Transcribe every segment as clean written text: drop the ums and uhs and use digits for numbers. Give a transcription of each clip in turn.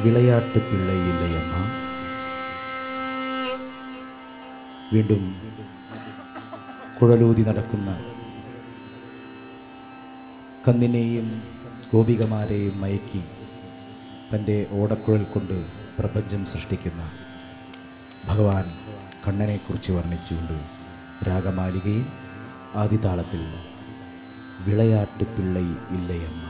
விளையாட்டு பிள்ளை இல்லை அம்மா. വീണ്ടും കുഴലൂതി നടക്കുന്ന കന്നിനെയും ഗോപികമാരെയും മയക്കി തൻ്റെ ഓടക്കുഴൽ കൊണ്ട് പ്രപഞ്ചം സൃഷ്ടിക്കുന്ന ഭഗവാൻ കണ്ണനെക്കുറിച്ച് വർണ്ണിച്ചുകൊണ്ട് രാഗമാലികയിൽ ആദിതാളത്തിൽ വിളയാട്ട് പിള്ളൈ ഇല്ലയമ്മ.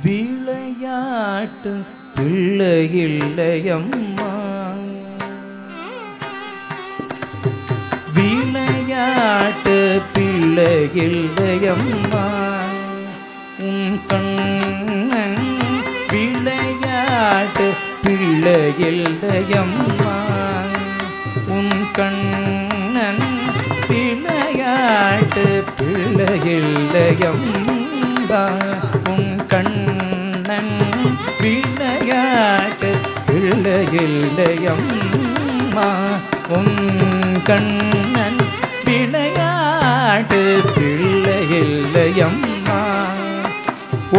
விளையாட்டு பிள்ளையில்லையம்மா, விளையாட்டு பிள்ளையில்லையம்மா, உன் கண்ணன் விளையாட்டு பிள்ளையில்லையம்மா, உன் கண்ணன் விளையாட்டு பிள்ளையில்லையம்மா, உன் கண்ணன் விளையாட்டு பிள்ளையில்லையம்மா, உன் கண்ணன் விளையாட்டு பிள்ளையில்லையம்மா,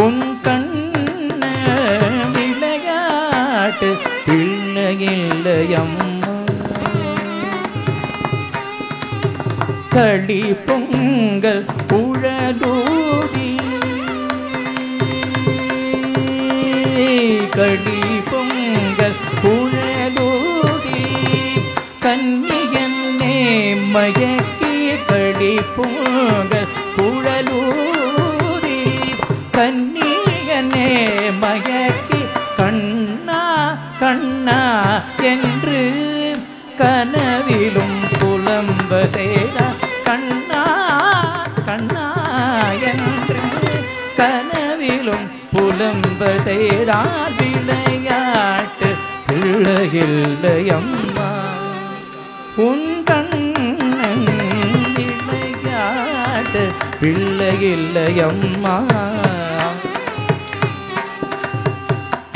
உன் கண்ணன் விளையாட்டு பிள்ளையில்லையம்மா. களி பொங்கல் குழலூதி, களி பொங்கல் குழலூதி, கன்னியன்னே மயக்கி களி பொங்கல் குழலூதி, கன்னியன்னே மயக்கி கண்ணா கண்ணா என்று கனவிலும் புலம்ப செய்த, கண்ணா கண்ணா என்று கனவிலும் புலம்ப செய்தார். விளையாட்டு பிள்ளையில்லையம்மா, உன் கண்ணன் விளையாட்டு பிள்ளையில்லையம்மா.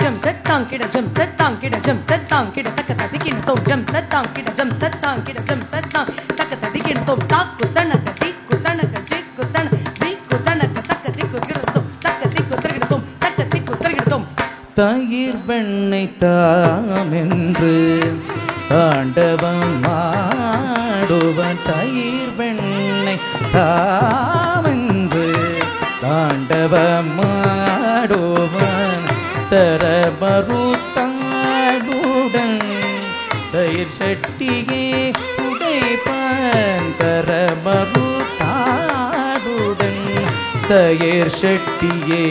jam tatang kida jam tatang kida jam tatang kida takata dikina tom jam tatang kida jam tatang kida jam tatang takata dikina tom takku tanaka tikku tanaka jikku tanaka dikku tanaka takatiku kida tom takatiku tarigina tom takatiku tarigina tom. தயிர் வெண்ணை தாமென்று தாண்டவம் ஆடுவன், தயிர் வெண்ணை தாமென்று தாண்டவம் ஆடுவன், தர மறுத்தாடுடன் தயிர் சட்டியே உடைப்பான், தர மறுத்தாடுடன் தயிர் சட்டியே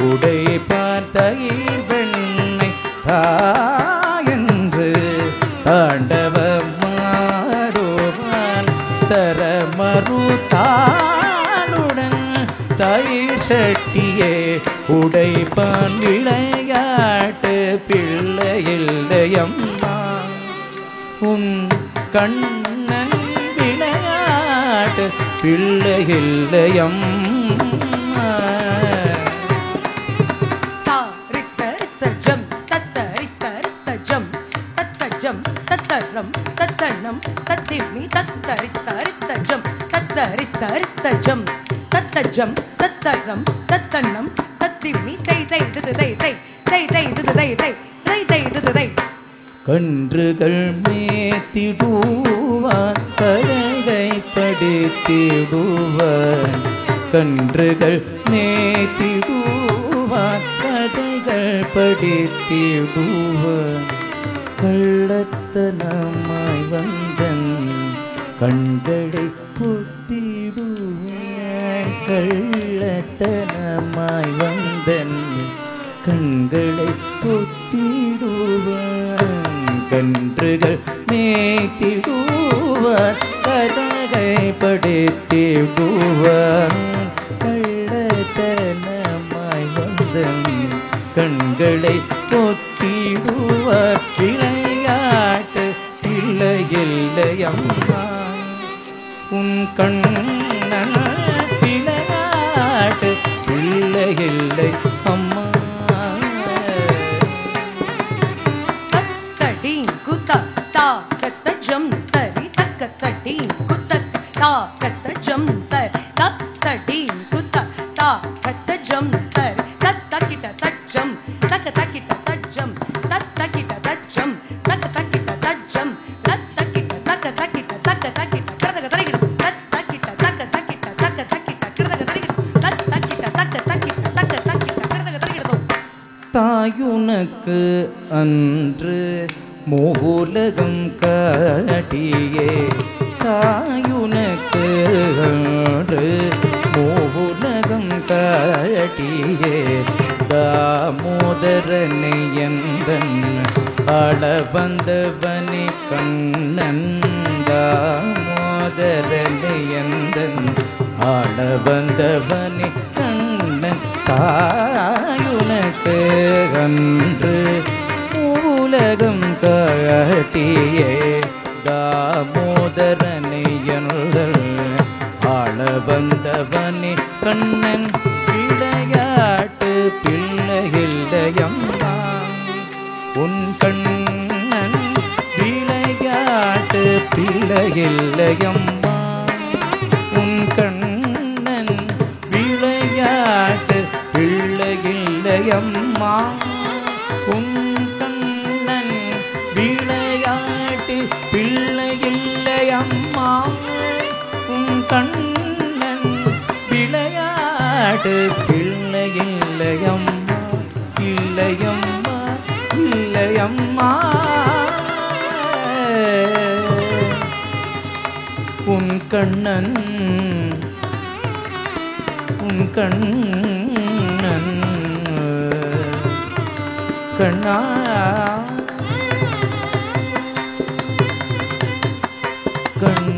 உடைப்பான், தயிர் வெண்ணை தாயென்று தாண்டவமாடுவான், தர மறுத்தாடுடன் தயிர் சட்டியே உடைப்பான். விளையாட்டு பிள்ளையில்லையம்மா, உன் கண்ணன் விளையாட்டு பிள்ளையில்லையம்மா. ta ritta ritta jam tatta ritta ritta jam tatta jam tattaram tattanam tattimi tatta ritta ritta jam tatta ritta ritta jam tatta jam tattaram tattanam tattimi dai dai dai dai dai dai dai dai dai dai dai dai dai. கன்றுகள் மேத்திடுவான், கதையை படித்திடுவான், கன்றுகள் மேத்திடுவான், கதைகள் படித்திடுவான், கள்ளத்தனமாய் வந்தன் கண்களை பொத்திடுவான், கள்ளத்தனமாய் வந்தன் கண்களை பொத்திடுவான், கன்றுகள் மேய்த்திடுவான், கதையை படித்திடுவான், கள்ளத்தனமாய் வந்தன் கண்களை பொத்திடுவார். விளையாட்டு பிள்ளையில்லையம்மா, உன் கண்ணன் விளையாட்டு பிள்ளையில்லை அம்மா. தா தத்த ஜம் தர் தத்த டீம் குத்த தா தத்த ஜம் தர் தத்த கிட்ட தச்சம் தக்க தக்கிட்ட தச்சம் தத்த கிட்ட தச்சம் தக்க தக்கிட்ட தச்சம் தத்த கிட்ட தக்க தக்கிட்ட தக்க தக்கிட்ட கிரதக தரிகிடு தத்த கிட்ட தக்க தக்கிட்ட தக்க தக்கிட்ட கிரதக தரிகிடு தத்த கிட்ட தக்க தக்கிட்ட தக்க தக்கிட்ட கிரதக தரிகிடு. தாயுனக்கு அன்று மூவுலகம் காட்டியே தாயுனக்கு அன்று மூவுலகம் காட்டியே தாமோதரனை எந்தன் ஆள வந்தவனி கண்ணன் தாமோதரனை எந்தன் ஆள வந்தவனி கண்ணன் தாயுனக்கு அன்று உலகம் காட்டியே தாமோதரனை எனுதல் ஆள வந்தவனி கண்ணன் விளையாட்டு பிள்ளையில்லையம்மா உன் கண்ணன் விளையாட்டு பிள்ளையில்லையம்மா உன் கண்ணன் விளையாட்டு பிள்ளையில்லையம்மா உன் கண்ணன் விளையாட்டு பிள்ளையில்லையம்மா உன் கண்ணன் விளையாட்டு பிள்ளையில்லையம்மா இல்லையம்மா இல்லையம்மா உன் கண்ணன் உன் கண்ணன் கண்ணா கண்ணா